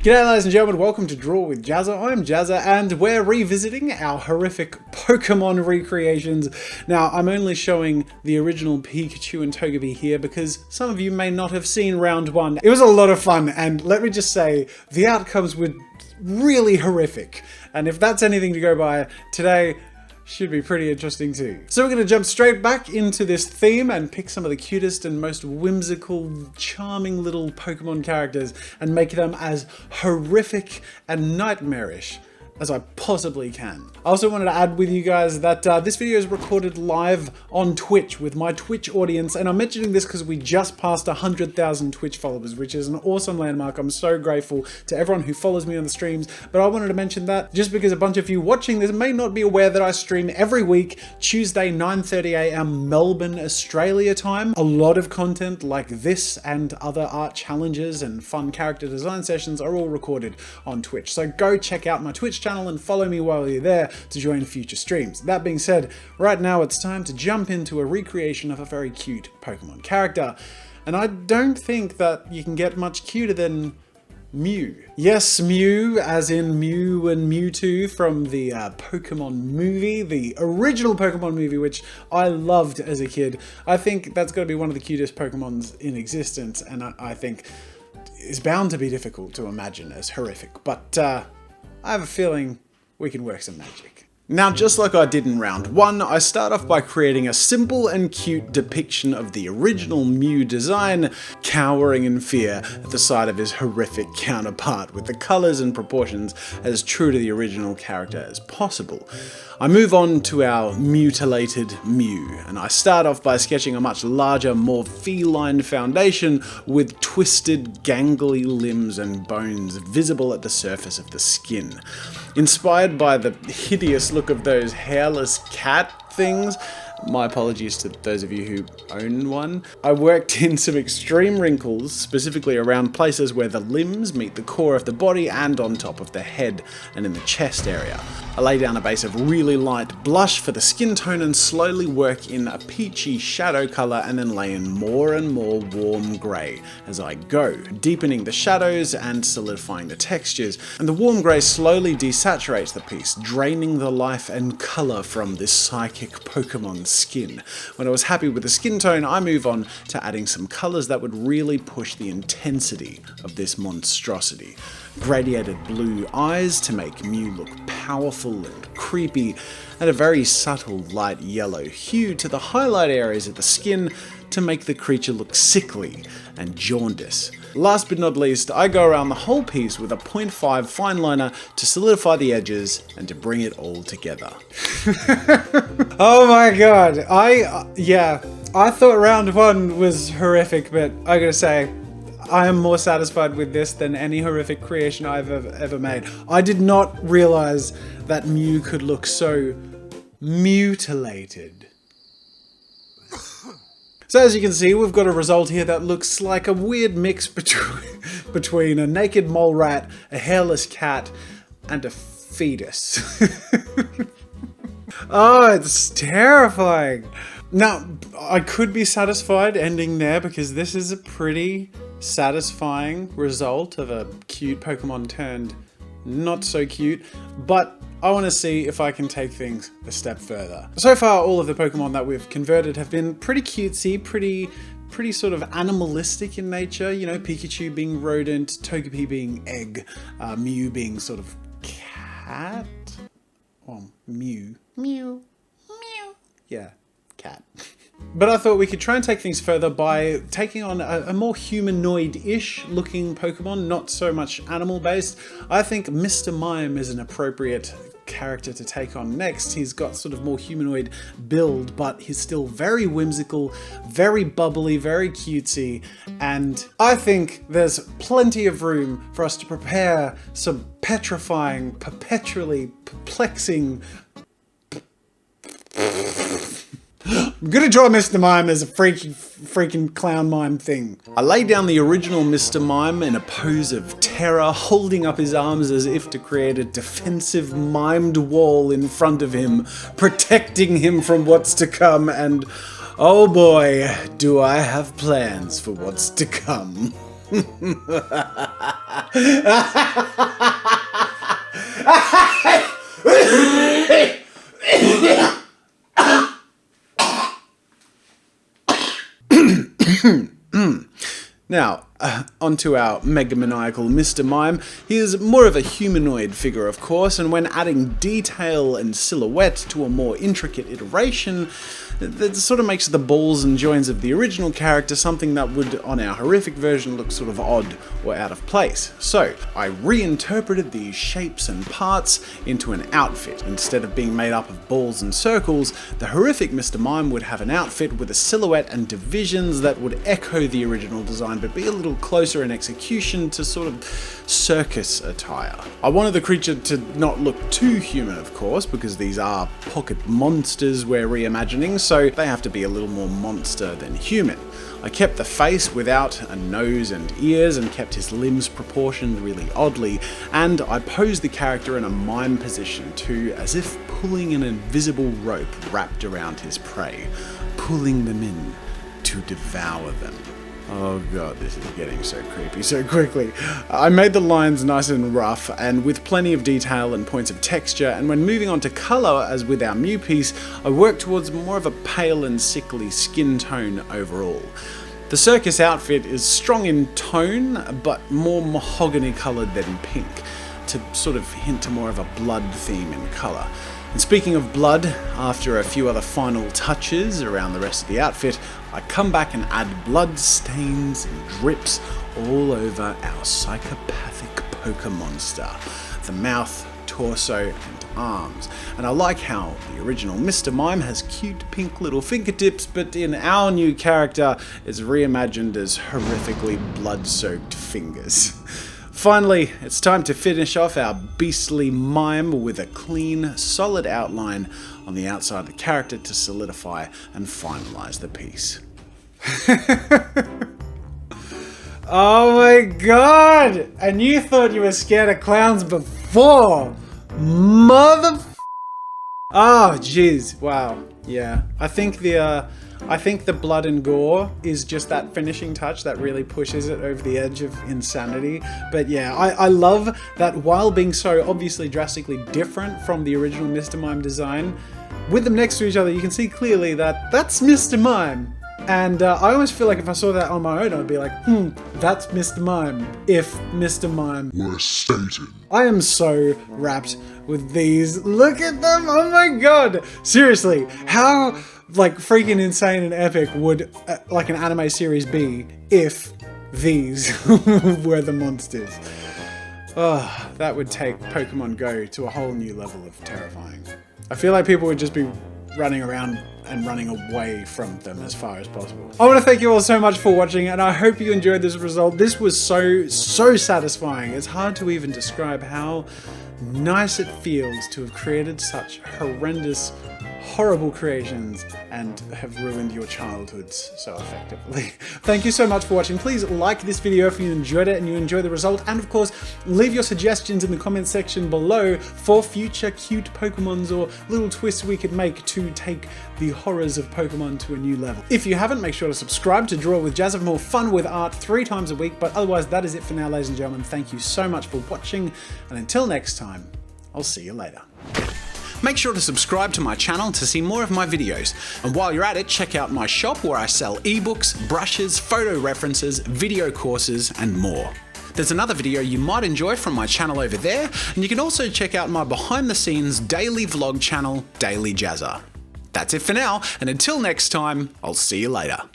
G'day ladies and gentlemen, welcome to Draw with Jazza. I'm Jazza and we're revisiting our horrific Pokemon recreations. Now, I'm only showing the original Pikachu and Togepi here because some of you may not have seen round one. It was a lot of fun and let me just say, the outcomes were really horrific. And if that's anything to go by, today should be pretty interesting too. So we're going to jump straight back into this theme and pick some of the cutest and most whimsical, charming little Pokemon characters and make them as horrific and nightmarish as I possibly can. I also wanted to add with you guys that this video is recorded live on Twitch with my Twitch audience, and I'm mentioning this because we just passed 100,000 Twitch followers, which is an awesome landmark. I'm so grateful to everyone who follows me on the streams, but I wanted to mention that just because a bunch of you watching this may not be aware that I stream every week, Tuesday 9:30 AM Melbourne, Australia time. A lot of content like this and other art challenges and fun character design sessions are all recorded on Twitch. So go check out my Twitch channel and follow me while you're there to join future streams. That being said, right now it's time to jump into a recreation of a very cute Pokemon character. And I don't think that you can get much cuter than Mew. Yes, Mew, as in Mew and Mewtwo from the Pokemon movie, the original Pokemon movie, which I loved as a kid. I think that's got to be one of the cutest Pokemons in existence, and I think it's bound to be difficult to imagine as horrific, but I have a feeling we can work some magic. Now, just like I did in round one, I start off by creating a simple and cute depiction of the original Mew design, cowering in fear at the sight of his horrific counterpart, with the colours and proportions as true to the original character as possible. I move on to our mutilated Mew, and I start off by sketching a much larger, more feline foundation with twisted, gangly limbs and bones visible at the surface of the skin. Inspired by the hideous look of those hairless cat things, my apologies to those of you who own one, I worked in some extreme wrinkles, specifically around places where the limbs meet the core of the body and on top of the head and in the chest area. I lay down a base of really light blush for the skin tone and slowly work in a peachy shadow colour and then lay in more and more warm grey as I go, deepening the shadows and solidifying the textures, and the warm grey slowly desaturates the piece, draining the life and colour from this psychic Pokemon skin. When I was happy with the skin tone, I move on to adding some colours that would really push the intensity of this monstrosity. Gradiated blue eyes to make Mew look powerful and creepy, and a very subtle light yellow hue to the highlight areas of the skin to make the creature look sickly and jaundice. Last but not least, I go around the whole piece with a 0.5 fine liner to solidify the edges and to bring it all together. Oh my god, I thought round one was horrific, but I gotta say, I am more satisfied with this than any horrific creation I've ever made. I did not realize that Mew could look so mutilated. So as you can see, we've got a result here that looks like a weird mix between a naked mole rat, a hairless cat, and a fetus. Oh, it's terrifying. Now, I could be satisfied ending there because this is a pretty satisfying result of a cute Pokemon turned not so cute, but I want to see if I can take things a step further. So far, all of the Pokemon that we've converted have been pretty cutesy, pretty sort of animalistic in nature. You know, Pikachu being rodent, Togepi being egg, Mew being sort of cat. Oh, Mew. Mew. Mew. Yeah, cat. But I thought we could try and take things further by taking on a more humanoid-ish looking Pokemon, not so much animal-based. I think Mr. Mime is an appropriate character to take on next. He's got sort of more humanoid build, but he's still very whimsical, very bubbly, very cutesy, and I think there's plenty of room for us to prepare some petrifying, perpetually perplexing... I'm gonna draw Mr. Mime as a freaking clown mime thing. I lay down the original Mr. Mime in a pose of terror, holding up his arms as if to create a defensive mimed wall in front of him, protecting him from what's to come, and oh boy, do I have plans for what's to come. Now, onto our megamaniacal Mr. Mime. He is more of a humanoid figure, of course, and when adding detail and silhouette to a more intricate iteration, that sort of makes the balls and joints of the original character something that would, on our horrific version, look sort of odd or out of place. So, I reinterpreted these shapes and parts into an outfit. Instead of being made up of balls and circles, the horrific Mr. Mime would have an outfit with a silhouette and divisions that would echo the original design, but be a little closer in execution to sort of circus attire. I wanted the creature to not look too human, of course, because these are pocket monsters we're reimagining, so they have to be a little more monster than human. I kept the face without a nose and ears and kept his limbs proportioned really oddly, and I posed the character in a mime position too, as if pulling an invisible rope wrapped around his prey, pulling them in to devour them. Oh god, this is getting so creepy so quickly. I made the lines nice and rough and with plenty of detail and points of texture, and when moving on to colour, as with our new piece, I worked towards more of a pale and sickly skin tone overall. The circus outfit is strong in tone, but more mahogany coloured than pink, to sort of hint to more of a blood theme in colour. And speaking of blood, after a few other final touches around the rest of the outfit, I come back and add blood stains and drips all over our psychopathic poker monster, the mouth, torso and arms. And I like how the original Mr. Mime has cute pink little fingertips, but in our new character it's reimagined as horrifically blood-soaked fingers. Finally, it's time to finish off our beastly mime with a clean, solid outline on the outside of the character to solidify and finalize the piece. Oh my god! And you thought you were scared of clowns before! Mother... Oh, jeez. Wow. Yeah. I think the blood and gore is just that finishing touch that really pushes it over the edge of insanity. But yeah, I love that while being so obviously drastically different from the original Mr. Mime design, with them next to each other, you can see clearly that that's Mr. Mime. And I almost feel like if I saw that on my own, I'd be like, that's Mr. Mime, if Mr. Mime were Satan. I am so wrapped with these. Look at them, oh my god! Seriously, how like freaking insane and epic would like an anime series be if these were the monsters? Oh, that would take Pokemon Go to a whole new level of terrifying. I feel like people would just be running around and running away from them as far as possible. I want to thank you all so much for watching, and I hope you enjoyed this result. This was so satisfying. It's hard to even describe how nice it feels to have created such horrendous, horrible creations and have ruined your childhoods so effectively. Thank you so much for watching. Please like this video if you enjoyed it and you enjoy the result, and of course leave your suggestions in the comment section below for future cute Pokemons or little twists we could make to take the horrors of Pokemon to a new level. If you haven't, make sure to subscribe to Draw with Jazz for more fun with art 3 times a week, but otherwise that is it for now, ladies and gentlemen. Thank you so much for watching, and until next time, I'll see you later. Make sure to subscribe to my channel to see more of my videos, and while you're at it, check out my shop where I sell ebooks, brushes, photo references, video courses, and more. There's another video you might enjoy from my channel over there, and you can also check out my behind the scenes daily vlog channel, Daily Jazza. That's it for now, and until next time, I'll see you later.